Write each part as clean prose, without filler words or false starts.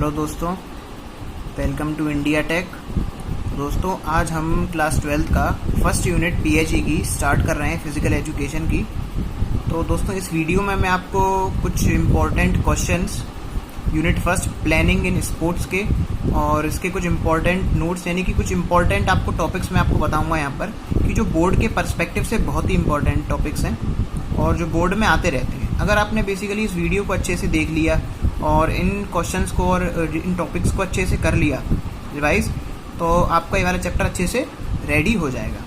Hello दोस्तों, welcome to India take. दोस्तों, आज हम क्लास 12th का फर्स्ट यूनिट पीएचई की स्टार्ट कर रहे हैं, फिज़िकल एजुकेशन की। तो दोस्तों, इस वीडियो में मैं आपको कुछ important questions unit first planning in sports के और इसके कुछ इम्पोर्टेंट नोट्स यानी कि कुछ इम्पोर्टेंट आपको टॉपिक्स मैं आपको बताऊंगा यहाँ पर कि जो बोर्ड के पर्सपेक्टिव से बहुत ही इम्पोर्टेंट टॉपिक्स हैं और जो बोर्ड में आते रहते हैं। अगर आपने बेसिकली इस वीडियो को अच्छे से देख लिया और इन क्वेश्चंस को और इन टॉपिक्स को अच्छे से कर लिया रिवाइज, तो आपका ये वाला चैप्टर अच्छे से रेडी हो जाएगा।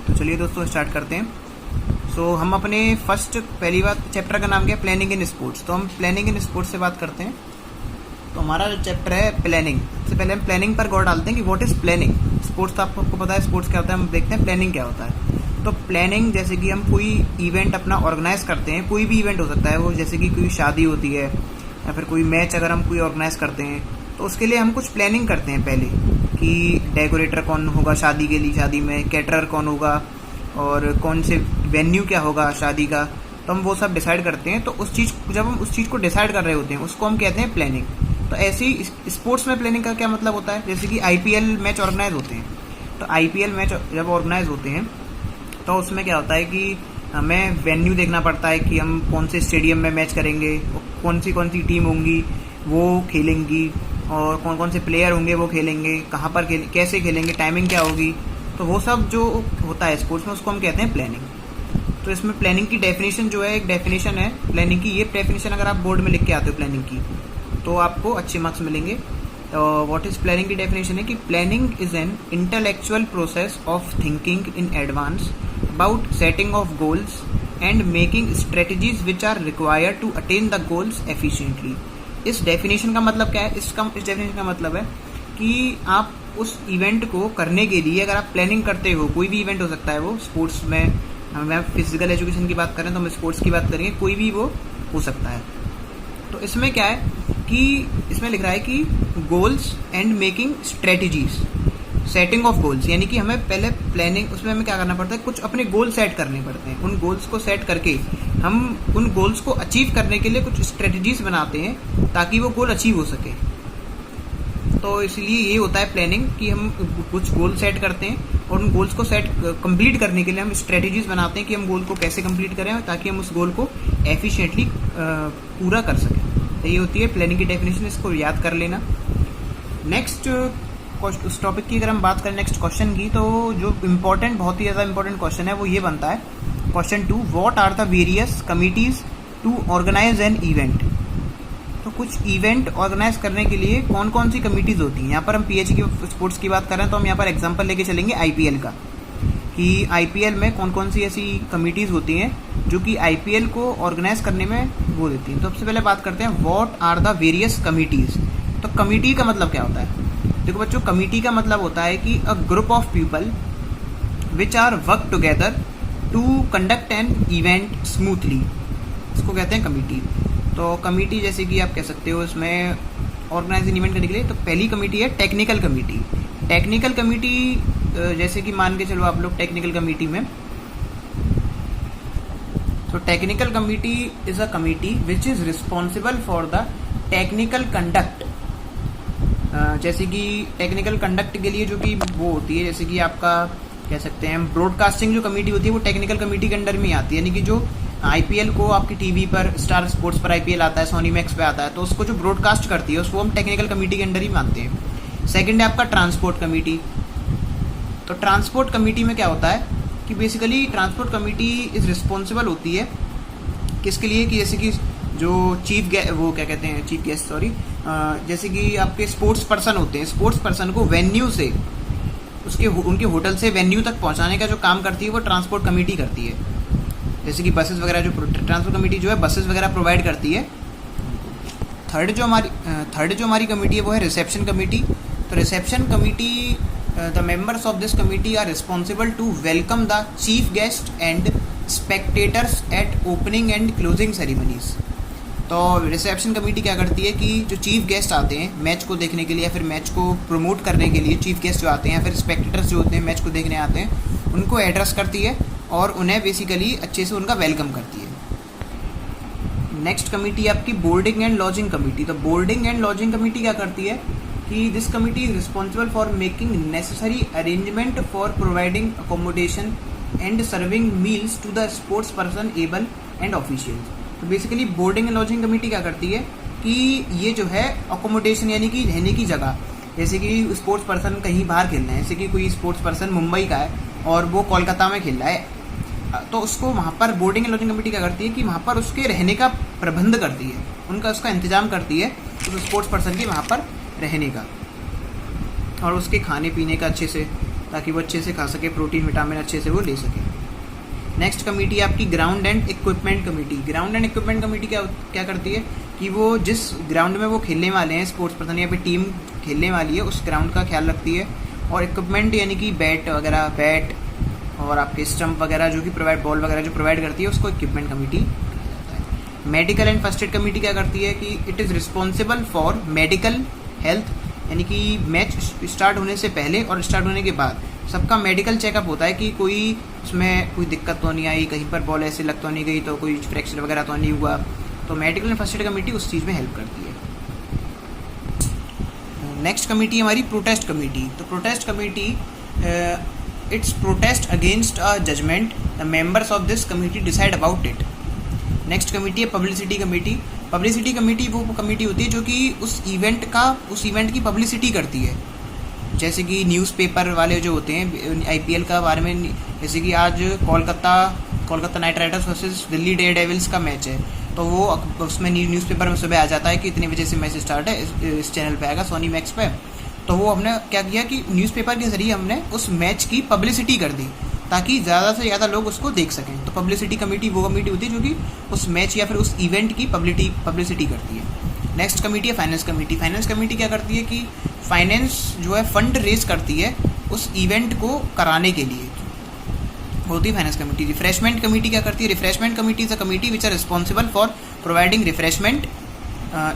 तो चलिए दोस्तों, स्टार्ट करते हैं। सो हम अपने पहली बात, चैप्टर का नाम क्या है? Planning in sports. तो हम प्लानिंग इन स्पोर्ट्स से बात करते हैं। तो हमारा जो चैप्टर है प्लानिंग, सबसे पहले हम प्लानिंग पर गौर डालते हैं कि व्हाट इज प्लानिंग। स्पोर्ट्स तो आपको पता है स्पोर्ट्स क्या होता है, हम देखते हैं प्लानिंग क्या होता है। तो प्लानिंग, जैसे कि हम कोई इवेंट अपना ऑर्गेनाइज करते हैं, कोई भी इवेंट हो सकता है वो, जैसे कि कोई शादी होती है या फिर कोई मैच अगर हम कोई ऑर्गेनाइज करते हैं, तो उसके लिए हम कुछ प्लानिंग करते हैं पहले कि डेकोरेटर कौन होगा शादी के लिए, शादी में कैटरर कौन होगा और कौन से वेन्यू क्या होगा शादी का। तो हम वो सब डिसाइड करते हैं। तो जब हम उस चीज़ को डिसाइड कर रहे होते हैं उसको हम कहते हैं प्लानिंग। तो ऐसे ही स्पोर्ट्स में प्लानिंग का क्या मतलब होता है? जैसे कि आईपीएल मैच ऑर्गेनाइज होते हैं। तो आईपीएल मैच जब ऑर्गेनाइज होते हैं तो उसमें क्या होता है कि हमें वेन्यू देखना पड़ता है कि हम कौन से स्टेडियम में मैच करेंगे, कौन सी टीम होंगी वो खेलेंगी और कौन कौन से प्लेयर होंगे वो खेलेंगे, कहाँ पर कैसे खेलेंगे, टाइमिंग क्या होगी। तो वो सब जो होता है स्पोर्ट्स में उसको हम कहते हैं प्लानिंग। तो इसमें प्लानिंग की डेफिनेशन जो है, एक डेफिनेशन है प्लानिंग की। ये डेफिनेशन अगर आप बोर्ड में लिख के आते हो प्लानिंग की तो आपको अच्छे मार्क्स मिलेंगे। व्हाट इज प्लानिंग की डेफिनेशन है कि planning is an intellectual process of thinking in advance about setting of goals and making strategies which are required to attain the goals efficiently। इस डेफिनेशन का मतलब क्या है? इस डेफिनेशन का मतलब है कि आप उस इवेंट को करने के लिए अगर आप प्लानिंग करते हो, कोई भी इवेंट हो सकता है वो, स्पोर्ट्स में मैं फिजिकल एजुकेशन की बात करें तो हम स्पोर्ट्स की बात करेंगे, कोई भी वो हो सकता है। तो इसमें क्या है कि इसमें लिख रहा है कि goals and making strategies, setting of goals, यानी कि हमें पहले प्लानिंग, उसमें हमें क्या करना पड़ता है, कुछ अपने गोल सेट करने पड़ते हैं। उन गोल्स को सेट करके हम उन गोल्स को अचीव करने के लिए कुछ स्ट्रेटजीज बनाते हैं ताकि वो गोल अचीव हो सके। तो इसलिए ये होता है प्लानिंग कि हम कुछ गोल सेट करते हैं और उन गोल्स को कंप्लीट करने के लिए हम स्ट्रेटजीज बनाते हैं कि हम गोल को कैसे कंप्लीट करें ताकि हम उस गोल को एफिशिएंटली पूरा कर सकें। तो ये होती है प्लानिंग की डेफिनेशन, इसको याद कर लेना। नेक्स्ट उस टॉपिक की अगर हम बात करें नेक्स्ट क्वेश्चन की, तो जो इम्पोर्टेंट, बहुत ही ज़्यादा इम्पोर्टेंट क्वेश्चन है वो ये बनता है question 2, what are the various committees to organise an event. तो कुछ इवेंट ऑर्गेनाइज करने के लिए कौन कौन सी कमिटीज होती हैं। यहाँ पर हम पीएचई की स्पोर्ट्स की बात कर रहे हैं तो हम यहाँ पर एग्जाम्पल लेके चलेंगे आईपीएल का, कि आईपीएल में कौन कौन सी ऐसी कमिटीज होती हैं जो कि आईपीएल को ऑर्गेनाइज करने में वो देती हैं। तो सबसे पहले बात करते हैं what are the various committees. तो कमिटी का मतलब क्या होता है? देखो बच्चों, कमिटी का मतलब होता है कि a group of people which are work together to conduct an event smoothly, इसको कहते हैं कमिटी। तो कमिटी जैसे कि आप कह सकते हो इसमें ऑर्गेनाइज इवेंट करने के लिए, तो पहली कमिटी है टेक्निकल कमिटी। टेक्निकल कमिटी जैसे कि मान के चलो आप लोग टेक्निकल कमिटी में, तो technical committee is a committee which is responsible for the technical conduct. जैसे कि टेक्निकल कंडक्ट के लिए जो कि वो होती है, जैसे कि आपका कह सकते हैं ब्रॉडकास्टिंग जो कमेटी होती है वो टेक्निकल कमेटी के अंडर में आती है। यानी कि जो आईपीएल को आपकी टीवी पर, स्टार स्पोर्ट्स पर आईपीएल आता है, सोनी मैक्स पे आता है, तो उसको जो ब्रॉडकास्ट करती है उसको हम टेक्निकल कमेटी के अंडर ही मानते हैं। सेकंड है आपका ट्रांसपोर्ट कमेटी। तो ट्रांसपोर्ट कमेटी में क्या होता है कि basically transport committee is responsible होती है किसके लिए, कि जैसे कि जो चीफ गेस्ट सॉरी, जैसे कि आपके स्पोर्ट्स पर्सन होते हैं, स्पोर्ट्स पर्सन को वेन्यू से उनके होटल से वेन्यू तक पहुंचाने का जो काम करती है वो ट्रांसपोर्ट कमेटी करती है। जैसे कि बसेस वगैरह, जो ट्रांसपोर्ट कमेटी जो है बसेस वगैरह प्रोवाइड करती है। थर्ड जो हमारी कमेटी है वो है रिसेप्शन कमेटी। तो reception committee, the members of this committee are responsible to welcome the chief guest and spectators at opening and closing ceremonies. तो रिसेप्शन कमेटी क्या करती है कि जो चीफ गेस्ट आते हैं मैच को देखने के लिए या फिर मैच को प्रमोट करने के लिए, चीफ गेस्ट जो आते हैं या फिर स्पेक्टेटर्स जो होते हैं मैच को देखने आते हैं, उनको एड्रेस करती है और उन्हें बेसिकली अच्छे से उनका वेलकम करती है। नेक्स्ट कमेटी आपकी बोर्डिंग एंड लॉजिंग कमेटी। तो बोर्डिंग एंड लॉजिंग कमेटी क्या करती है कि this committee is responsible for making necessary arrangement for providing accommodation and serving meals to the sports personnel and officials. तो basically boarding and lodging committee क्या करती है कि ये जो है अकोमोडेशन यानी कि रहने की जगह, जैसे कि स्पोर्ट्स पर्सन कहीं बाहर खेल रहे हैं, जैसे कि कोई स्पोर्ट्स पर्सन मुंबई का है और वो कोलकाता में खेल रहा है, तो उसको वहाँ पर बोर्डिंग एंड लॉजिंग कमेटी क्या करती है कि वहाँ पर उसके रहने का प्रबंध करती है, उनका उसका इंतजाम करती है उस स्पोर्ट्स पर्सन के वहाँ पर रहने का और उसके खाने पीने का अच्छे से, ताकि वो अच्छे से खा सके, प्रोटीन विटामिन अच्छे से वो ले सके। नेक्स्ट कमेटी है आपकी ground and equipment committee. Ground and equipment committee क्या करती है कि वो जिस ग्राउंड में वो खेलने वाले हैं, स्पोर्ट्स पर्सन या फिर टीम खेलने वाली है, उस ग्राउंड का ख्याल रखती है। और इक्विपमेंट यानी कि बैट वगैरह, बैट और आपके स्टंप वगैरह जो कि प्रोवाइड, बॉल वगैरह जो प्रोवाइड करती है, उसको इक्विपमेंट कमेटी कहा जाता है। Medical and first aid committee क्या करती है कि it is responsible for medical health, यानी कि मैच स्टार्ट होने से पहले और स्टार्ट होने के बाद सबका मेडिकल चेकअप होता है कि कोई उसमें कोई दिक्कत तो नहीं आई, कहीं पर बॉल ऐसे लग तो नहीं गई, तो कोई फ्रैक्चर वगैरह तो नहीं हुआ। तो medical and first aid committee उस चीज़ में हेल्प करती है। नेक्स्ट कमेटी हमारी प्रोटेस्ट कमेटी। तो protest committee it's protest against a judgement, the members of this committee decide about it. Next committee है पब्लिसिटी कमेटी। पब्लिसिटी कमेटी वो committee होती है जो कि उस इवेंट की पब्लिसिटी करती है, जैसे कि न्यूज़पेपर वाले जो होते हैं आईपीएल का बारे में, जैसे कि आज Kolkata Knight Riders versus Delhi Daredevils का मैच है, तो वो उसमें न्यूज़पेपर में सुबह आ जाता है कि इतने बजे से मैच स्टार्ट है, इस चैनल पे आएगा, सोनी मैक्स पे। तो वो हमने क्या किया कि न्यूज़पेपर के जरिए हमने उस मैच की पब्लिसिटी कर दी ताकि ज़्यादा से ज़्यादा लोग उसको देख सकें। तो पब्लिसिटी कमेटी वो कमेटी होती है जो कि उस मैच या फिर उस इवेंट की पब्लिसिटी करती है। नेक्स्ट कमेटी है फाइनेंस कमेटी। फाइनेंस कमेटी क्या करती है कि फाइनेंस जो है फंड रेज करती है उस इवेंट को कराने के लिए, होती है फाइनेंस कमेटी। रिफ्रेशमेंट कमेटी क्या करती है? Refreshment committee is a committee which are responsible for providing refreshment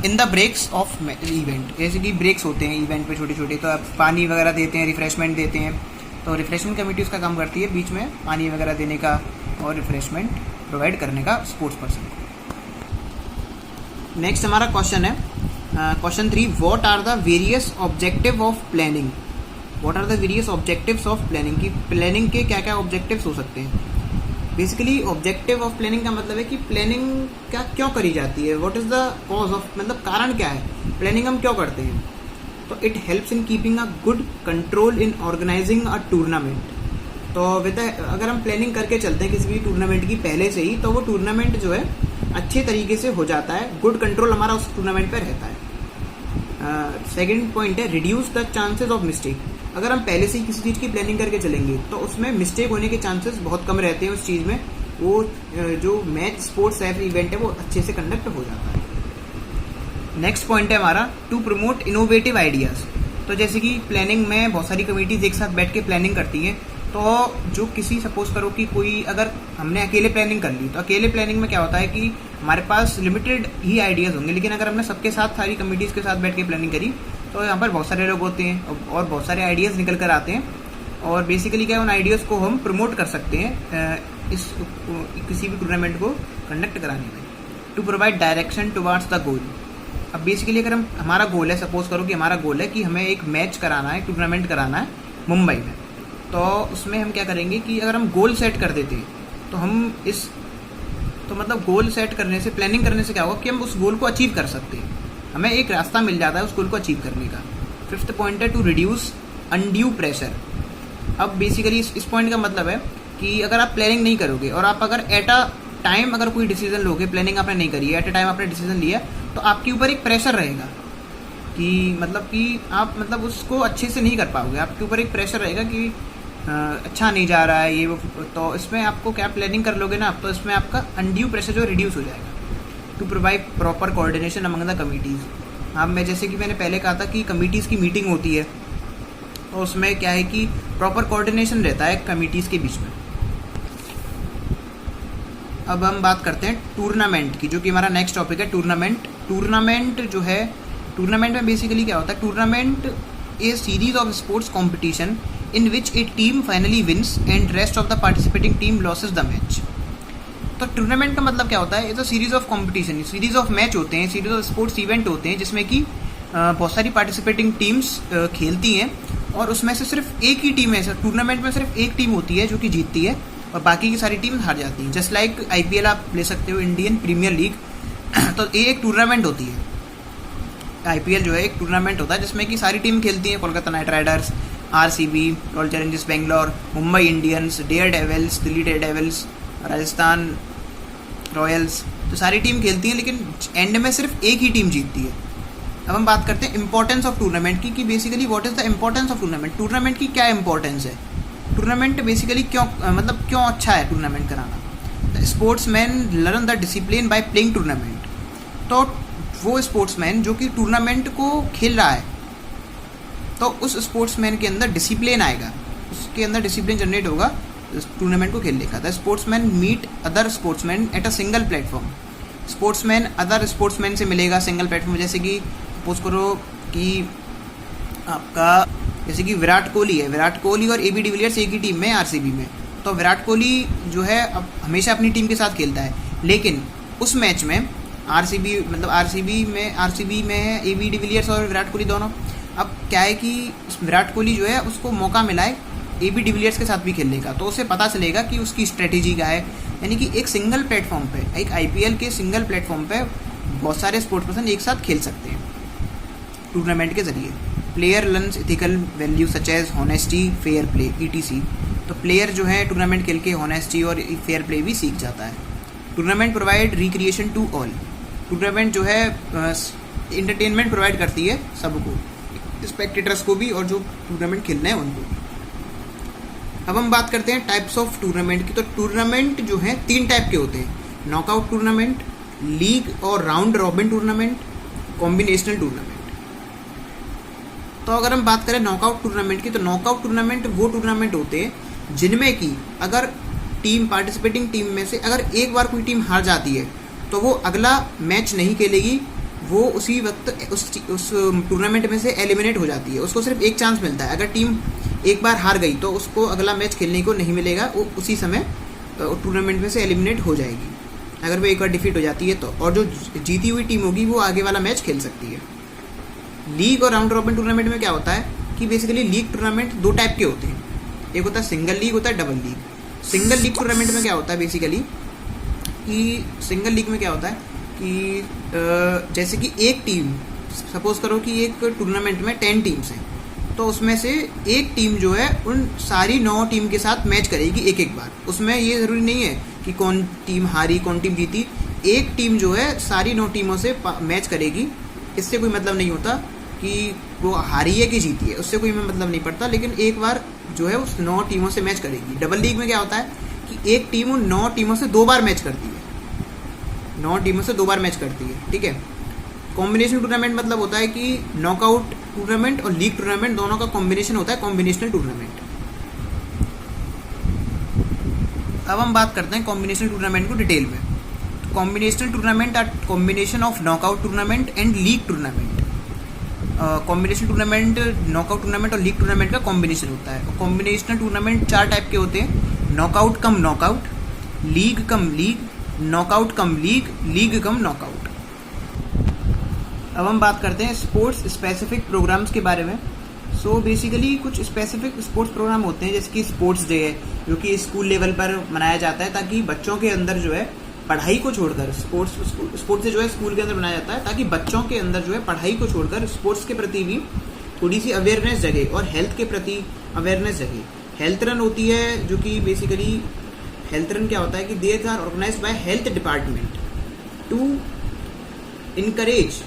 in the breaks of event. जैसे कि ब्रेक्स होते हैं इवेंट पे छोटे छोटे, तो आप पानी वगैरह देते हैं, रिफ्रेशमेंट देते हैं, तो रिफ्रेशमेंट कमेटी उसका काम करती है बीच में पानी वगैरह देने का और रिफ्रेशमेंट प्रोवाइड करने का स्पोर्ट्स पर्सन को। नेक्स्ट हमारा क्वेश्चन है question 3, what are the various objective of planning. What are the various objectives of planning, की प्लानिंग के क्या क्या ऑब्जेक्टिव्स हो सकते हैं। बेसिकली ऑब्जेक्टिव ऑफ प्लानिंग का मतलब है कि प्लानिंग क्या क्यों करी जाती है, what is the cause of, मतलब कारण क्या है, प्लानिंग हम क्यों करते हैं। तो it helps in keeping a good control in organising a tournament. तो अगर हम प्लानिंग करके चलते हैं किसी भी टूर्नामेंट की पहले से ही, तो वो टूर्नामेंट जो है अच्छे तरीके से हो जाता है, गुड कंट्रोल हमारा उस टूर्नामेंट पर रहता है। सेकेंड पॉइंट है reduce the chances of mistake. अगर हम पहले से ही किसी चीज़ की प्लानिंग करके चलेंगे तो उसमें मिस्टेक होने के चांसेस बहुत कम रहते हैं उस चीज़ में, वो जो मैच स्पोर्ट्स या फिर इवेंट है वो अच्छे से कंडक्ट हो जाता है। नेक्स्ट पॉइंट है हमारा टू प्रमोट इनोवेटिव आइडियाज़। तो जैसे कि प्लानिंग में बहुत सारी कमेटीज एक साथ बैठ के प्लानिंग करती हैं, तो जो किसी सपोज करो कि कोई, अगर हमने अकेले प्लानिंग कर ली, तो अकेले प्लानिंग में क्या होता है कि हमारे पास लिमिटेड ही आइडियाज़ होंगे, लेकिन अगर हमने सबके साथ सारी कमेटीज़ के साथ बैठ के प्लानिंग करी तो यहाँ पर बहुत सारे लोग होते हैं और बहुत सारे आइडियाज़ निकल कर आते हैं, और बेसिकली क्या उन आइडियाज़ को हम प्रमोट कर सकते हैं इस किसी भी टूर्नामेंट को कंडक्ट कराने में। To provide direction towards the goal. अब बेसिकली अगर हमारा गोल है, सपोज करो कि हमारा गोल है कि हमें एक मैच कराना है, टूर्नामेंट कराना है मुंबई में, तो उसमें हम क्या करेंगे कि अगर हम गोल सेट कर देते हैं तो हम मतलब गोल सेट करने से, प्लानिंग करने से क्या होगा कि हम उस गोल को अचीव कर सकते हैं, हमें एक रास्ता मिल जाता है उस गोल को अचीव करने का। फिफ्थ पॉइंट है टू रिड्यूस अनड्यू प्रेशर। अब बेसिकली इस पॉइंट का मतलब है कि अगर आप प्लानिंग नहीं करोगे और आप अगर एट अ टाइम अगर कोई डिसीजन लोगे, प्लानिंग आपने नहीं करी है, एट अ टाइम आपने डिसीजन लिया, तो आपके ऊपर एक प्रेशर रहेगा कि आप मतलब उसको अच्छे से नहीं कर पाओगे, आपके ऊपर एक प्रेशर रहेगा कि अच्छा नहीं जा रहा है ये वो। तो इसमें आपको क्या प्लानिंग कर लोगे ना आप, तो इसमें आपका अनड्यू प्रेशर जो रिड्यूस हो जाएगा। To provide proper coordination among the committees. हाँ, मैं जैसे कि मैंने पहले कहा था कि कमिटीज़ की मीटिंग होती है, तो उसमें क्या है कि प्रॉपर कोऑर्डिनेशन रहता है कमिटीज़ के बीच में। अब हम बात करते हैं टूर्नामेंट की, जो कि हमारा नेक्स्ट टॉपिक है टूर्नामेंट। टूर्नामेंट जो है, टूर्नामेंट में बेसिकली क्या होता है, tournament A series of sports competition in which A team finally wins and rest of the participating team losses the match. तो तो टूर्नामेंट का मतलब क्या होता है, it's a series of competition, series of match होते हैं, सीरीज ऑफ स्पोर्ट्स इवेंट होते हैं जिसमें कि बहुत सारी पार्टिसिपेटिंग टीम्स खेलती हैं और उसमें से सिर्फ एक ही टीम है, टूर्नामेंट में सिर्फ एक टीम होती है जो कि जीतती है और बाकी की सारी टीम हार जाती हैं। जस्ट लाइक IPL आप ले सकते हो, इंडियन प्रीमियर लीग। तो ये एक टूर्नामेंट होती है, IPL जो है एक टूर्नामेंट होता है जिसमें कि सारी टीम खेलती हैं, Kolkata Knight Riders, RCB, Royal Challengers Bangalore, Mumbai Indians, Daredevils, Delhi Daredevils, Rajasthan Royals, तो सारी टीम खेलती हैं लेकिन एंड में सिर्फ एक ही टीम जीतती है। अब हम बात करते हैं इंपॉर्टेंस ऑफ टूर्नामेंट की, कि basically what is the importance of tournament, tournament की क्या इंपॉर्टेंस है, टूर्नामेंट बेसिकली क्यों अच्छा है टूर्नामेंट कराना। Sportsman learn the discipline by playing tournament, तो वो स्पोर्ट्समैन जो कि टूर्नामेंट को खेल रहा है तो उस स्पोर्ट्समैन के अंदर डिसिप्लिन आएगा, उसके अंदर डिसिप्लिन जनरेट होगा टूर्नामेंट को खेलने का। The sportsman meet other sportsman at a single platform, sportsman other sportsman से मिलेगा सिंगल प्लेटफॉर्म। जैसे कि सपोज करो कि आपका जैसे कि विराट कोहली है, विराट कोहली और AB डिविलियर्स एक ही टीम में RCB में, तो विराट कोहली जो है अब हमेशा अपनी टीम के साथ खेलता है, लेकिन उस मैच में RCB में है AB डिविलियर्स और विराट कोहली दोनों। अब क्या है कि विराट कोहली जो है उसको मौका मिला है AB डिविलियर्स के साथ भी खेलने का, तो उसे पता चलेगा कि उसकी स्ट्रेटेजी क्या है। यानी कि एक सिंगल प्लेटफॉर्म पे, एक IPL के सिंगल प्लेटफॉर्म पे बहुत सारे स्पोर्ट्स पर्सन एक साथ खेल सकते हैं टूर्नामेंट के जरिए। Player learns ethical value such as honesty, fair play, ETC। तो प्लेयर जो है टूर्नामेंट खेल के हॉनेस्टी और फेयर प्ले भी सीख जाता है। Tournament provide recreation to all, tournament जो है इंटरटेनमेंट प्रोवाइड करती है सबको, स्पेक्टेटर्स को भी और जो टूर्नामेंट खेलना है उनको। अब हम बात करते हैं टाइप्स ऑफ टूर्नामेंट की। तो टूर्नामेंट जो है 3 टाइप के होते हैं, नॉकआउट टूर्नामेंट, लीग और round robin tournament, combinational tournament. तो अगर हम बात करें नॉकआउट टूर्नामेंट की, तो नॉकआउट टूर्नामेंट वो टूर्नामेंट होते हैं जिनमें कि अगर पार्टिसिपेटिंग टीम में से अगर एक बार कोई टीम हार जाती है तो वो अगला मैच नहीं खेलेगी, वो उसी वक्त उस टूर्नामेंट में से एलिमिनेट हो जाती है, उसको सिर्फ एक चांस मिलता है। अगर टीम एक बार हार गई तो उसको अगला मैच खेलने को नहीं मिलेगा, वो उसी समय टूर्नामेंट में से एलिमिनेट हो जाएगी अगर वो एक बार डिफीट हो जाती है तो, और जो जीती हुई टीम होगी वो आगे वाला मैच खेल सकती है। लीग और राउंड रॉबिन टूर्नामेंट में क्या होता है कि बेसिकली लीग टूर्नामेंट 2 टाइप के होते हैं, एक होता है सिंगल लीग, होता है double league. Single league tournament में क्या होता है बेसिकली कि सिंगल लीग में क्या होता है कि जैसे कि एक टीम, सपोज करो कि एक टूर्नामेंट में 10 टीम्स हैं, तो उसमें से एक टीम जो है उन सारी 9 टीम के साथ मैच करेगी एक बार। उसमें ये ज़रूरी नहीं है कि कौन टीम हारी कौन टीम जीती, एक टीम जो है सारी 9 टीमों से मैच करेगी। इससे कोई मतलब नहीं होता कि वो हारी है कि जीती है, उससे कोई मतलब नहीं पड़ता, लेकिन एक बार जो है उस 9 टीमों से मैच करेगी। डबल लीग में क्या होता है कि एक टीम उन 9 टीमों से 2 बार मैच करती है, 9 टीमों से 2 बार मैच करती है, ठीक है। कॉम्बिनेशन टूर्नामेंट मतलब होता है कि नॉकआउट टूर्नामेंट और लीग टूर्नामेंट दोनों का कॉम्बिनेशन होता है, कॉम्बिनेशनल टूर्नामेंट। अब हम बात करते हैं कॉम्बिनेशनल टूर्नामेंट को डिटेल में। Combinational tournament are combination of knockout tournament and league tournament. Combination tournament knockout tournament और लीग टूर्नामेंट का कॉम्बिनेशन होता है। कॉम्बिनेशनल टूर्नामेंट 4 टाइप के होते हैं, knockout cum knockout, league cum league, knockout cum league, league cum knockout. अब हम बात करते हैं स्पोर्ट्स स्पेसिफिक प्रोग्राम्स के बारे में। सो बेसिकली कुछ स्पेसिफिक स्पोर्ट्स प्रोग्राम होते हैं, जैसे कि स्पोर्ट्स डे है जो कि स्कूल लेवल पर मनाया जाता है, ताकि बच्चों के अंदर जो है पढ़ाई को छोड़कर स्पोर्ट्स से जो है स्कूल के अंदर बनाया जाता है, ताकि बच्चों के अंदर जो है पढ़ाई को छोड़कर स्पोर्ट्स के प्रति भी थोड़ी सी अवेयरनेस जगे और हेल्थ के प्रति अवेयरनेस जगे। हेल्थ रन होती है जो कि बेसिकली हेल्थ रन क्या होता है कि they are organised by health department to encourage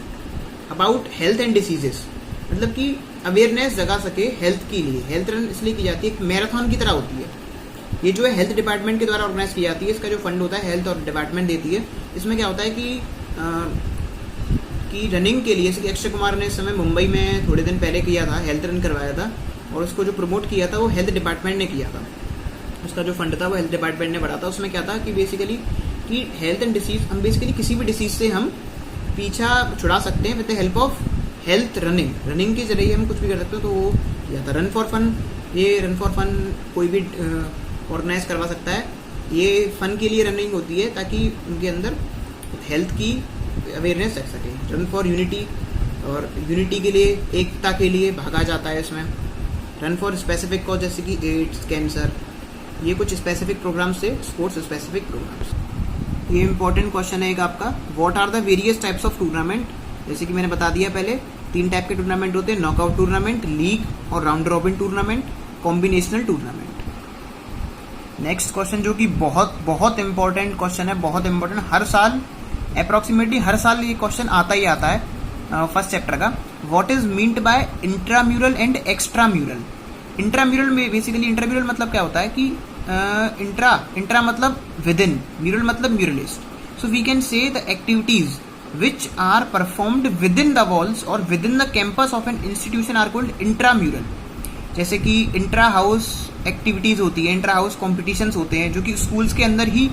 about health and diseases, मतलब कि अवेयरनेस जगा सके हेल्थ के लिए। हेल्थ रन इसलिए की जाती है, एक मैराथन की तरह होती है। ये जो है हेल्थ डिपार्टमेंट के द्वारा ऑर्गेनाइज की जाती है, इसका जो फंड होता है हेल्थ और डिपार्टमेंट देती है। इसमें क्या होता है कि रनिंग के लिए, जैसे कि अक्षय कुमार ने इस समय मुंबई में थोड़े दिन पहले किया था, हेल्थ रन करवाया था, और उसको जो प्रमोट किया था वो हेल्थ डिपार्टमेंट ने किया था। उसका जो फंड था वो हेल्थ डिपार्टमेंट ने बढ़ा था। उसमें क्या था कि बेसिकली कि हेल्थ एंड डिसीज, हम बेसिकली किसी भी डिसीज से हम पीछा छुड़ा सकते हैं with the help of health running. Running के जरिए हम कुछ भी कर सकते हैं। तो वो या था रन फॉर फन, ये रन फॉर फन कोई भी ऑर्गेनाइज करवा सकता है, ये फन के लिए रनिंग होती है ताकि उनके अंदर हेल्थ की अवेयरनेस रख सके। रन फॉर यूनिटी, और यूनिटी के लिए, एकता के लिए भागा जाता है इसमें। रन फॉर स्पेसिफिक कॉज जैसे कि एड्स, कैंसर, ये कुछ स्पेसिफिक प्रोग्राम्स से, स्पोर्ट्स स्पेसिफिक प्रोग्राम्स। ये इंपॉर्टेंट क्वेश्चन है एक आपका, what are the various types of tournament. जैसे कि मैंने बता दिया पहले, 3 टाइप के टूर्नामेंट होते हैं, नॉकआउट टूर्नामेंट, लीग और round robin tournament, combinational tournament. Next question जो कि बहुत बहुत इंपॉर्टेंट क्वेश्चन है, बहुत इंपॉर्टेंट, हर साल अप्रॉक्सीमेटली हर साल ये क्वेश्चन आता ही आता है फर्स्ट चैप्टर का। What is meant by intramural and extramural. Intramural में बेसिकली, इंट्राम्यूरल मतलब क्या होता है कि इंट्रा मतलब विद इन, म्यूरल मतलब muralist. So we can say the activities which are performed within the walls और within the campus of an institution are called intramural. जैसे कि इंट्रा हाउस एक्टिविटीज होती है, intra house competitions होते हैं जो कि स्कूल्स के अंदर ही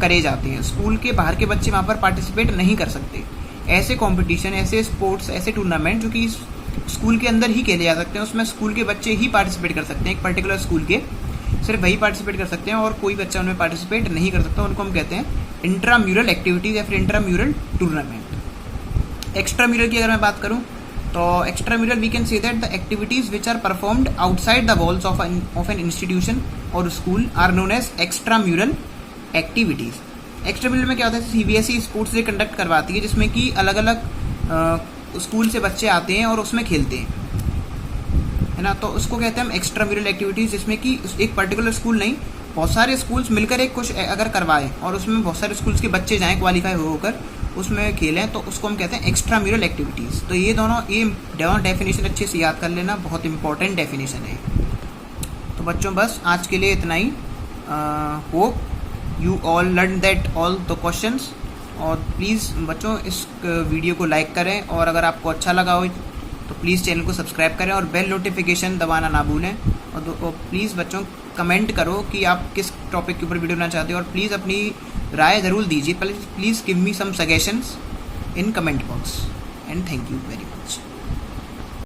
करे जाते हैं, स्कूल के बाहर के बच्चे वहाँ पर पार्टिसिपेट नहीं कर सकते। ऐसे कंपटीशन, ऐसे स्पोर्ट्स, ऐसे टूर्नामेंट जो कि स्कूल के अंदर ही खेले जा सकते हैं, उसमें स्कूल के बच्चे ही पार्टिसिपेट कर सकते हैं, एक पर्टिकुलर स्कूल के सिर्फ वही पार्टिसिपेट कर सकते हैं और कोई बच्चा उनमें पार्टिसिपेट नहीं कर सकता। उनको हम कहते हैं इंट्राम्यूरल एक्टिविटीज या फिर इंट्राम्यूरल टूर्नामेंट। एक्स्ट्राम्यूरल की अगर मैं बात करूँ तो extramural we can say that the activities which are performed outside the walls of an institution और school are known as extramural activities. Extramural में क्या होता है, सीबीएसई स्पोर्ट्स डे कंडक्ट करवाती है जिसमें कि अलग अलग स्कूल से बच्चे आते हैं और उसमें खेलते हैं, है ना। तो उसको कहते हैं हम एक्स्ट्राम्यूरल एक्टिविटीज, जिसमें कि एक पर्टिकुलर स्कूल नहीं, बहुत सारे स्कूल्स मिलकर एक कुछ अगर करवाएं और उसमें बहुत सारे स्कूल्स के बच्चे जाएं क्वालिफाई होकर उसमें खेलें, तो उसको हम कहते हैं एक्स्ट्राम्यूरल एक्टिविटीज़। तो ये दोनों डेफिनेशन अच्छे से याद कर लेना, बहुत इंपॉर्टेंट डेफिनेशन है। तो बच्चों बस आज के लिए इतना ही। Hope you all learn that all the questions. और प्लीज़ बच्चों इस वीडियो को लाइक करें, और अगर आपको अच्छा लगा हो तो प्लीज़ चैनल को सब्सक्राइब करें और बेल नोटिफिकेशन दबाना ना भूलें। और प्लीज़ बच्चों कमेंट करो कि आप किस टॉपिक के ऊपर वीडियो बनाना चाहते हो, और प्लीज़ अपनी राय ज़रूर दीजिए। Please give me some suggestions in comment box, and thank you very much.